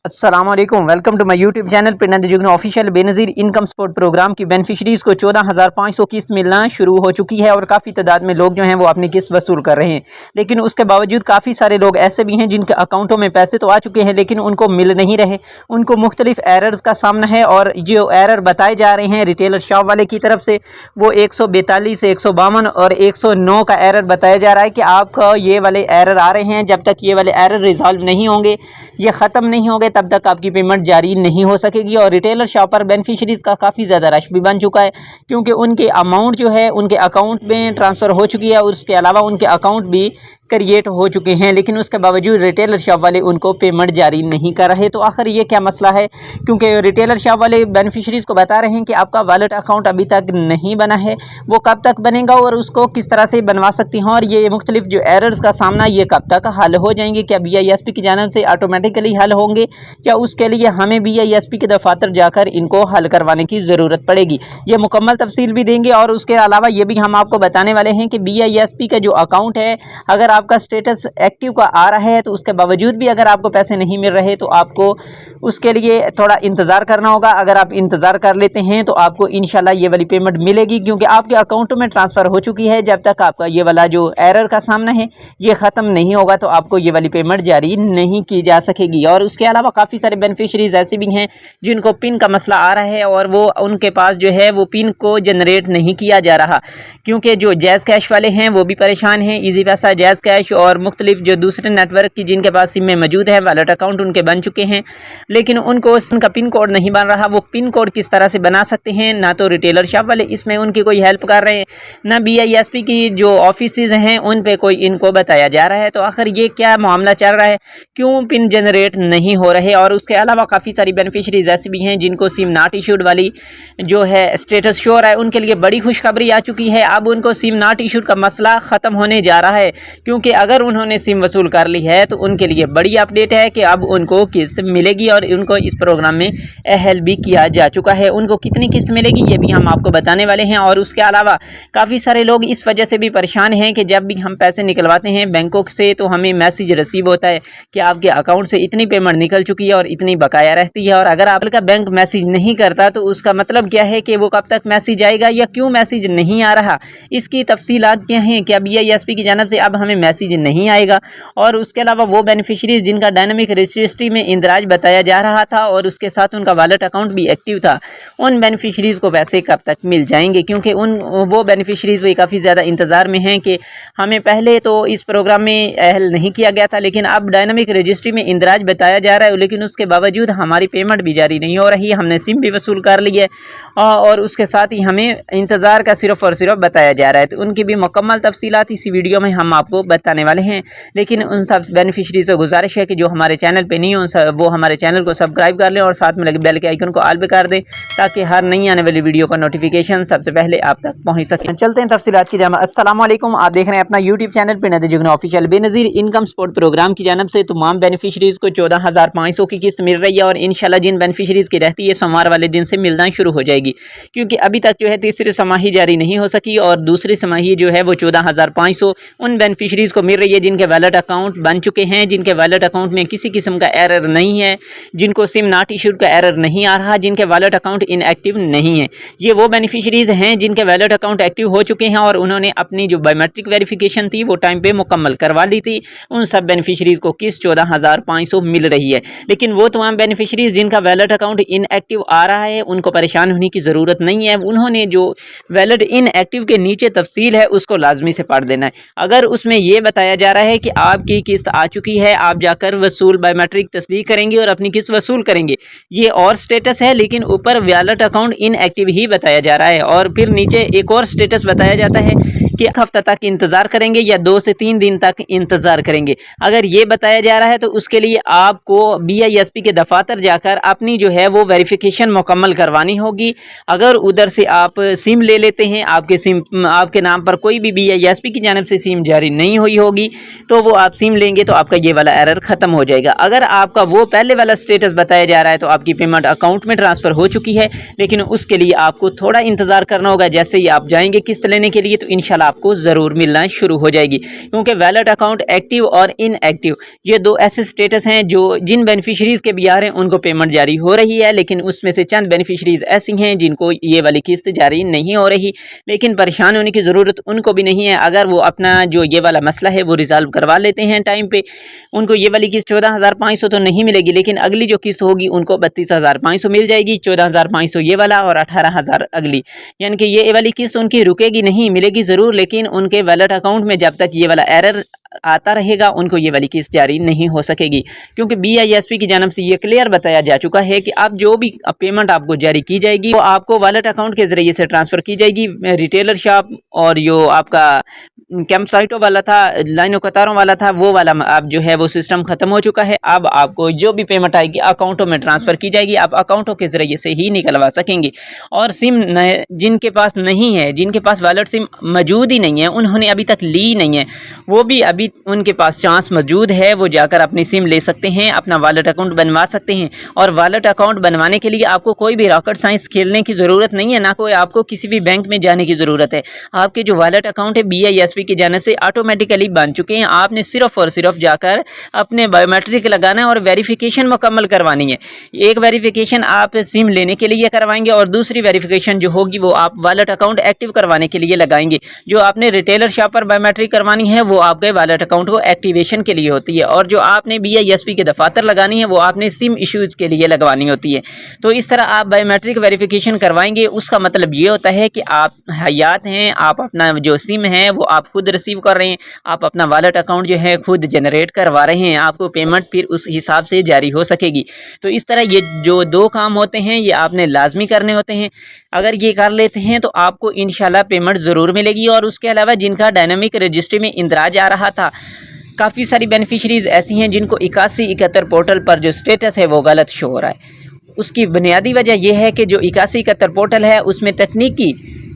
अस्सलाम वालेकुम, welcome to my YouTube channel Pind Jugnu official. Benazir income support programme की बेनिफिशरीज़ को 14,500 किस्त मिलना शुरू हो चुकी है और काफ़ी तादाद में लोग जो हैं वो अपनी किस्त वसूल कर रहे हैं। लेकिन उसके बावजूद काफ़ी सारे लोग ऐसे भी हैं जिनके अकाउंटों में पैसे तो आ चुके हैं लेकिन उनको मिल नहीं रहे। उनको मुख्तलिफ एरर्स का सामना है और जो एरर बताए जा रहे हैं रिटेलर शॉप वाले की तरफ से वो 142, 152 और 109 का एरर बताया जा रहा है कि आपका ये वाले एरर आ रहे हैं। जब तक ये वाले एरर रिजॉल्व नहीं होंगे, ये ख़त्म नहीं होंगे, तब तक आपकी पेमेंट जारी नहीं हो सकेगी। और रिटेलर शॉप पर बेनिफिशरीज़ का काफ़ी ज़्यादा रश भी बन चुका है क्योंकि उनके अमाउंट जो है उनके अकाउंट में ट्रांसफ़र हो चुकी है और उसके अलावा उनके अकाउंट भी क्रिएट हो चुके हैं, लेकिन उसके बावजूद रिटेलर शॉप वाले उनको पेमेंट जारी नहीं कर रहे। तो आखिर ये क्या मसला है? क्योंकि रिटेलर शॉप वाले बेनिफिशरीज़ को बता रहे हैं कि आपका वॉलेट अकाउंट अभी तक नहीं बना है, वो कब तक बनेगा और उसको किस तरह से बनवा सकती हैं, और ये मुख्तलिफ जो एरर्स का सामना ये कब तक हल हो जाएंगे। क्या BISP की जानिब से ऑटोमेटिकली हल होंगे या उसके लिए हमें BISP के दफातर जाकर इनको हल करवाने की ज़रूरत पड़ेगी? ये मुकम्मल तफसील भी देंगे और उसके अलावा ये भी हम आपको बताने वाले हैं कि BISP का जो अकाउंट है, अगर आपका स्टेटस एक्टिव का आ रहा है तो उसके बावजूद भी अगर आपको पैसे नहीं मिल रहे तो आपको उसके लिए थोड़ा इंतज़ार करना होगा। अगर आप इंतज़ार कर लेते हैं तो आपको इंशाल्लाह ये वाली पेमेंट मिलेगी क्योंकि आपके अकाउंट में ट्रांसफ़र हो चुकी है। जब तक आपका ये वाला जो एरर का सामना है ये ख़त्म नहीं होगा तो आपको ये वाली पेमेंट जारी नहीं की जा सकेगी। और उसके अलावा काफ़ी सारे बेनिफिशरीज़ ऐसे भी हैं जिनको पिन का मसला आ रहा है और वो उनके पास जो है वो पिन को जनरेट नहीं किया जा रहा, क्योंकि जो जैज़ कैश वाले हैं वो भी परेशान हैं। ईजी पैसा, जैज़ कैश और मुख्तलिफ जो दूसरे नेटवर्क की जिनके पास सिम में मौजूद है, वॉलेट अकाउंट उनके बन चुके हैं लेकिन उनको उनका पिन कोड नहीं बन रहा। वो पिन कोड किस तरह से बना सकते हैं? ना तो रिटेलर शॉप वाले इसमें उनकी कोई हेल्प कर रहे हैं, ना BISP की जो ऑफिसेज हैं उन पे कोई इनको बताया जा रहा है। तो आखिर ये क्या मामला चल रहा है, क्यों पिन जनरेट नहीं हो रहे? और उसके अलावा काफ़ी सारी बेनिफिशरीज ऐसी भी हैं जिनको सिम नॉट इशूड वाली जो है स्टेटस शो रहा है, उनके लिए बड़ी खुशखबरी आ चुकी है। अब उनको सिम नॉट इशूड का मसला ख़त्म होने जा रहा है क्योंकि अगर उन्होंने सिम वसूल कर ली है तो उनके लिए बड़ी अपडेट है कि अब उनको किस्त मिलेगी और उनको इस प्रोग्राम में अहल भी किया जा चुका है। उनको कितनी किस्त मिलेगी ये भी हम आपको बताने वाले हैं। और उसके अलावा काफ़ी सारे लोग इस वजह से भी परेशान हैं कि जब भी हम पैसे निकलवाते हैं बैंकों से तो हमें मैसेज रिसीव होता है कि आपके अकाउंट से इतनी पेमेंट निकल चुकी है और इतनी बकाया रहती है। और अगर आपका बैंक मैसेज नहीं करता तो उसका मतलब क्या है कि वो कब तक मैसेज आएगा या क्यों मैसेज नहीं आ रहा, इसकी तफसीलात क्या हैं? क्या BISP की जानिब से अब हमें मैसेज नहीं आएगा? और उसके अलावा वो बेनिफिशरीज जिनका डायनामिक रजिस्ट्री में इंदराज बताया जा रहा था और उसके साथ उनका वॉलेट अकाउंट भी एक्टिव था, उन बेनिफिशरीज़ को पैसे कब तक मिल जाएंगे? क्योंकि वो बेनिफिशरीज़ भी काफ़ी ज़्यादा इंतज़ार में हैं कि हमें पहले तो इस प्रोग्राम में अहल नहीं किया गया था लेकिन अब डायनामिक रजिस्ट्री में इंदराज बताया जा रहा है, लेकिन उसके बावजूद हमारी पेमेंट भी जारी नहीं हो रही। हमने सिम भी वसूल कर ली है और उसके साथ ही हमें इंतज़ार का सिर्फ और सिर्फ बताया जा रहा है। तो उनकी भी मुकम्मल तफसीलात इसी वीडियो में हम आपको बताने वाले हैं। लेकिन उन सब बेनिफिशरी से गुजारिश है कि जो हमारे चैनल पे नहीं हो वो हमारे चैनल को सब्सक्राइब कर लें और साथ में लगे बेल के आइकन को ऑल पे कर दें ताकि हर नई आने वाली वीडियो का नोटिफिकेशन सबसे पहले आप तक पहुंच सके। चलते हैं तफसीलात की जानिब। अस्सलाम वालेकुम, आप देख रहे हैं अपना YouTube channel Pind Jugnu official. Benazir income support programme की जानिब से तमाम बेनिफिशरीज़ को 14,500 की किस्त मिल रही है और इंशाल्लाह जिन बेनिफिशरीज़ की रहती है सोमवार वाले दिन से मिलना शुरू हो जाएगी, क्योंकि अभी तक जो है तीसरी समाही जारी नहीं हो सकी और दूसरी समाही जो है वो 14,500 उन बेनिफिशरीज़ को मिल रही है जिनके वॉलेट अकाउंट बन चुके हैं, जिनके वॉलेट अकाउंट में किसी किस्म का एरर नहीं है, जिनको सिम नॉट इशूड का एरर नहीं आ रहा, जिनके वॉलेट अकाउंट इनएक्टिव नहीं है। ये वो बेनिफिशरीज़ हैं जिनके वॉलेट अकाउंट एक्टिव हो चुके हैं और उन्होंने अपनी जो बायोमेट्रिक वेरिफिकेशन थी वो टाइम पे मुकम्मल करवा ली थी। उन सब बेनिफिशरीज़ को किस्त 14,500 मिल रही है। लेकिन वो तमाम बेनिफिशरीज़ जिनका वॉलेट अकाउंट इनएक्टिव आ रहा है उनको परेशान होने की ज़रूरत नहीं है। उन्होंने जो वॉलेट इनएक्टिव के नीचे तफसील है उसको लाजमी से पढ़ देना है। अगर उसमें यह बताया जा रहा है कि आपकी किस्त आ चुकी है, आप जाकर वसूल बायोमेट्रिक तस्दीक करेंगे और अपनी किस्त वसूल करेंगे, ये और स्टेटस है, लेकिन ऊपर वॉलेट अकाउंट इनएक्टिव ही बताया जा रहा है और फिर नीचे एक और स्टेटस बताया जाता है कि एक हफ्ता तक इंतज़ार करेंगे या 2 से 3 दिन तक इंतज़ार करेंगे। अगर ये बताया जा रहा है तो उसके लिए आपको BISP के दफातर जाकर अपनी जो है वो वेरिफिकेशन मुकम्मल करवानी होगी। अगर उधर से आप सिम ले लेते हैं, आपके नाम पर कोई भी BISP की जानिब से सिम जारी नहीं हुई होगी तो वो आप सिम लेंगे तो आपका ये वाला एरर ख़त्म हो जाएगा। अगर आपका वो पहले वाला स्टेटस बताया जा रहा है तो आपकी पेमेंट अकाउंट में ट्रांसफ़र हो चुकी है, लेकिन उसके लिए आपको थोड़ा इंतज़ार करना होगा। जैसे ही आप जाएंगे किस्त लेने के लिए तो इंशाल्लाह आपको ज़रूर मिलना शुरू हो जाएगी, क्योंकि वैलेट अकाउंट एक्टिव और इनएक्टिव ये दो ऐसे स्टेटस हैं जो जिन बेनिफिशरीज़ के भी आ रहे हैं उनको पेमेंट जारी हो रही है, लेकिन उसमें से चंद बेनिफिशरीज़ ऐसी हैं जिनको ये वाली किस्त जारी नहीं हो रही। लेकिन परेशान होने की ज़रूरत उनको भी नहीं है, अगर वो अपना जो ये वाला मसला है वो रिज़ॉल्व करवा लेते हैं टाइम पे, उनको ये वाली किस्त 14,500 तो नहीं मिलेगी, लेकिन अगली जो किस्त होगी उनको 32,500 मिल जाएगी। 14,500 ये वाला और 18,000 अगली, यानी कि ये वाली किस्त उनकी रुकेगी नहीं, मिलेगी ज़रूर, लेकिन उनके वैलेट अकाउंट में जब तक ये वाला एरर आता रहेगा उनको ये वाली किस्त जारी नहीं हो सकेगी, क्योंकि BISP की जानब से ये क्लियर बताया जा चुका है कि अब जो भी पेमेंट आपको जारी की जाएगी वो आपको वॉलेट अकाउंट के ज़रिए से ट्रांसफ़र की जाएगी। रिटेलर शॉप और जो आपका कैंप साइटों वाला था, लाइनों कतारों वाला था, वो वाला अब जो है वो सिस्टम ख़त्म हो चुका है। अब आपको जो भी पेमेंट आएगी अकाउंटों में ट्रांसफ़र की जाएगी, आप अकाउंटों के ज़रिए से ही निकलवा सकेंगे। और सिम जिनके पास नहीं है, जिनके पास वॉलेट सिम मौजूद ही नहीं है, उन्होंने अभी तक ली नहीं है, वो भी अभी उनके पास चांस मौजूद है, वो जाकर अपनी सिम ले सकते हैं, अपना वॉलेट अकाउंट बनवा सकते हैं। और वॉलेट अकाउंट बनवाने के लिए आपको कोई भी रॉकेट साइंस खेलने की ज़रूरत नहीं है, ना कोई आपको किसी भी बैंक में जाने की ज़रूरत है। आपके जो वॉलेट अकाउंट है BISP की जाने से ऑटोमेटिकली बन चुके हैं। आपने सिर्फ और सिर्फ जाकर अपने बायोमेट्रिक लगाना है और वेरिफिकेशन मुकम्मल करवानी है। एक वेरिफिकेशन आप सिम लेने के लिए करवाएंगे और दूसरी वेरिफिकेशन जो होगी वो आप वॉलेट अकाउंट एक्टिव करवाने के लिए लगाएंगे। जो आपने रिटेलर शॉप पर बायोमेट्रिक करवानी है वो आपके वॉलेट अकाउंट को एक्टिवेशन के लिए होती है, और जो आपने BISP के दफातर लगानी है वो आपने सिम इश्यूज के लिए लगवानी होती है। तो इस तरह आप बायोमेट्रिक वेरिफिकेशन करवाएंगे, उसका मतलब ये होता है कि आप हयात हैं, आप अपना जो सिम है वो आप खुद रिसीव कर रहे हैं, आप अपना वॉलेट अकाउंट जो है खुद जनरेट करवा रहे हैं, आपको पेमेंट फिर उस हिसाब से जारी हो सकेगी। तो इस तरह ये जो दो काम होते हैं ये आपने लाजमी करने होते हैं। अगर ये कर लेते हैं तो आपको इंशाल्लाह पेमेंट ज़रूर मिलेगी। और उसके अलावा जिनका डायनामिक रजिस्ट्री में इंदराज आ रहा था, काफ़ी सारी बेनिफिशरीज़ ऐसी हैं जिनको 8171 पोर्टल पर जो स्टेटस है वो गलत शो हो रहा है। उसकी बुनियादी वजह यह है कि जो 8171 पोर्टल है उसमें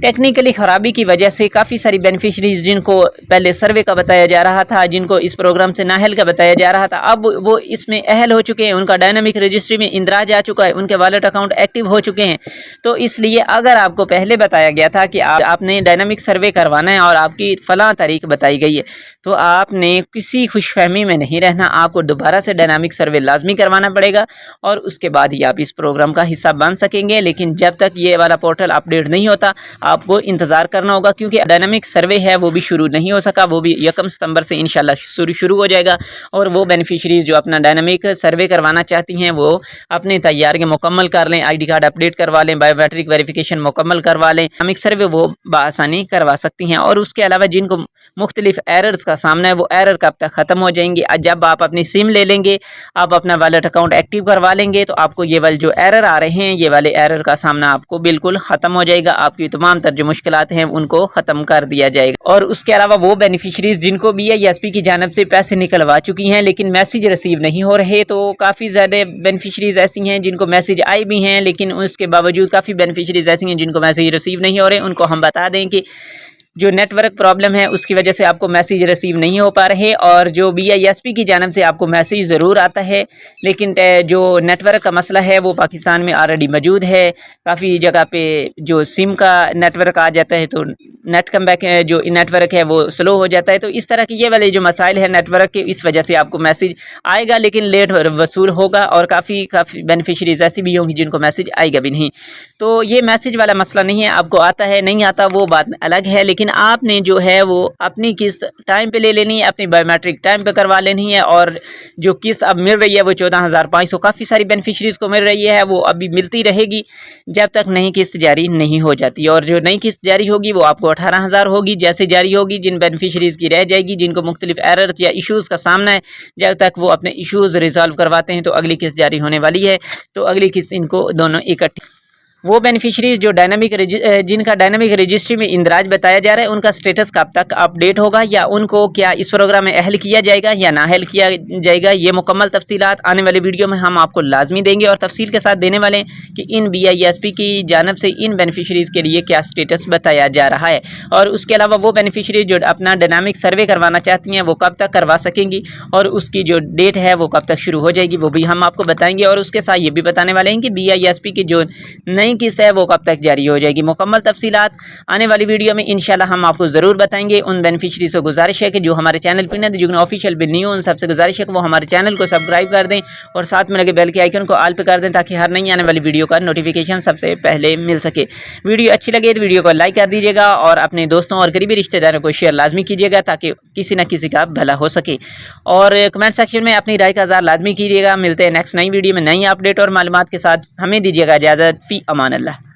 टेक्निकली ख़राबी की वजह से काफ़ी सारी बेनिफिशरीज़ जिनको पहले सर्वे का बताया जा रहा था, जिनको इस प्रोग्राम से नाअहल का बताया जा रहा था, अब वो इसमें अहल हो चुके हैं, उनका डायनामिक रजिस्ट्री में इंदराज आ चुका है, उनके वॉलेट अकाउंट एक्टिव हो चुके हैं। तो इसलिए अगर आपको पहले बताया गया था कि आपने डायनामिक सर्वे करवाना है और आपकी फ़लाँ तारीख बताई गई है, तो आपने किसी खुशफहमी में नहीं रहना, आपको दोबारा से डायनामिक सर्वे लाजमी करवाना पड़ेगा और उसके बाद ही आप इस प्रोग्राम का हिस्सा बन सकेंगे। लेकिन जब तक ये वाला पोर्टल अपडेट नहीं होता आपको इंतज़ार करना होगा, क्योंकि डायनामिक सर्वे है वो भी शुरू नहीं हो सका, वो भी 1 सितंबर से इंशाल्लाह शुरू हो जाएगा। और वो बेनिफिशरीज़ जो अपना डायनामिक सर्वे करवाना चाहती हैं वो अपने तैयारी मुकम्मल कर लें, ID कार्ड अपडेट करवा लें, बायोमेट्रिक वेरिफिकेशन मुकम्मल करवा लें, डायनामिक सर्वे वो बआसानी करवा सकती हैं। और उसके अलावा जिनको मुख्तलिफ एरर्स का सामना है वो एरर कब तक ख़त्म हो जाएंगे, जब आप अपनी सिम ले लेंगे, आप अपना वॉलेट अकाउंट एक्टिव करवा लेंगे, तो आपको ये वाले जो एरर आ रहे हैं ये वाले एरर का सामना आपको बिल्कुल ख़त्म हो जाएगा, आपकी तमाम जो मुश्किलात हैं उनको ख़त्म कर दिया जाएगा। और उसके अलावा वो बेनिफिशरीज़ जिनको BISP की जानब से पैसे निकलवा चुकी हैं लेकिन मैसेज रिसीव नहीं हो रहे, तो काफ़ी ज़्यादा बेनिफिशरीज़ ऐसी हैं जिनको मैसेज आए भी हैं, लेकिन उसके बावजूद काफ़ी बेनिफिशरीज़ ऐसी हैं जिनको मैसेज रिसीव नहीं हो रहे। उनको हम बता दें कि जो नेटवर्क प्रॉब्लम है उसकी वजह से आपको मैसेज रिसीव नहीं हो पा रहे, और जो BISP की जानब से आपको मैसेज ज़रूर आता है, लेकिन जो नेटवर्क का मसला है वो पाकिस्तान में ऑलरेडी मौजूद है। काफ़ी जगह पे जो सिम का नेटवर्क आ जाता है तो नेट कम बैक जो नेटवर्क है वो स्लो हो जाता है। तो इस तरह के ये वाले जो मसाइल है नेटवर्क के, इस वजह से आपको मैसेज आएगा लेकिन लेट वसूल होगा, और काफ़ी बेनिफिशरीज़ ऐसी भी होंगी जिनको मैसेज आएगा भी नहीं। तो ये मैसेज वाला मसला नहीं है, आपको आता है नहीं आता वो बात अलग है, लेकिन आपने जो है वो अपनी किस्त टाइम पे ले लेनी है, अपनी बायोमेट्रिक टाइम पे करवा लेनी है। और जो किस्त अब मिल रही है वो 14,500 काफ़ी सारी बेनिफिशरीज़ को मिल रही है, वो अभी मिलती रहेगी जब तक नई किस्त जारी नहीं हो जाती। और जो नई किस्त जारी होगी वो आपको 18,000 होगी। जैसे जारी होगी जिन बेनिफिशरीज़ की रह जाएगी, जिनको मुख्तलिफ एरर्स या इशूज़ का सामना है, जब तक वो अपने इशूज़ रिजॉल्व करवाते हैं तो अगली किस्त जारी होने वाली है। तो अगली किस्त इनको दोनों इकट्ठी, वो बेनिफिशरीज़ जो जिनका डायनामिक रजिस्ट्री में इंदराज बताया जा रहा है उनका स्टेटस कब तक अपडेट होगा, या उनको क्या इस प्रोग्राम में अहल किया जाएगा या नाअहल किया जाएगा, ये मुकम्मल तफसीलात आने वाली वीडियो में हम आपको लाजमी देंगे और तफसील के साथ देने वाले हैं कि इन BISP की जानब से इन बेनिफिशरीज़ के लिए क्या स्टेटस बताया जा रहा है। और उसके अलावा वो बेनिफिशरीज़ जो अपना डायनामिक सर्वे करवाना चाहती हैं वो कब तक करवा सकेंगी और उसकी जो डेट है वो कब तक शुरू हो जाएगी वो भी हम आपको बताएँगे। और उसके साथ ये भी बताने वाले हैं कि BISP की जो नई नई किस्त है वो कब तक जारी हो जाएगी। मुकम्मल तफसीलात आने वाली वीडियो में इंशाल्लाह हम आपको ज़रूर बताएंगे। उन बेनिफिशरी से गुजारिश है कि जो हमारे चैनल पिनंद जुगनू ऑफिशियल बिल नहीं हो, उन सबसे गुजारिश है कि वो हमारे चैनल को सब्सक्राइब कर दें और साथ में लगे बेल के आइकन को ऑल पे कर दें ताकि हर नई आने वाली वीडियो का नोटिफिकेशन सबसे पहले मिल सके। वीडियो अच्छी लगे तो वीडियो को लाइक कर दीजिएगा और अपने दोस्तों और करीबी रिश्तेदारों को शेयर लाजमी कीजिएगा ताकि किसी न किसी का भला हो सके। और कमेंट सेक्शन में अपनी राय का इज़हार लाजमी कीजिएगा। मिलते हैं नेक्स्ट नई वीडियो में नई अपडेट और मालूमात के साथ। हमें दीजिएगा इजाज़त। फ़ी अमान अल्लाह।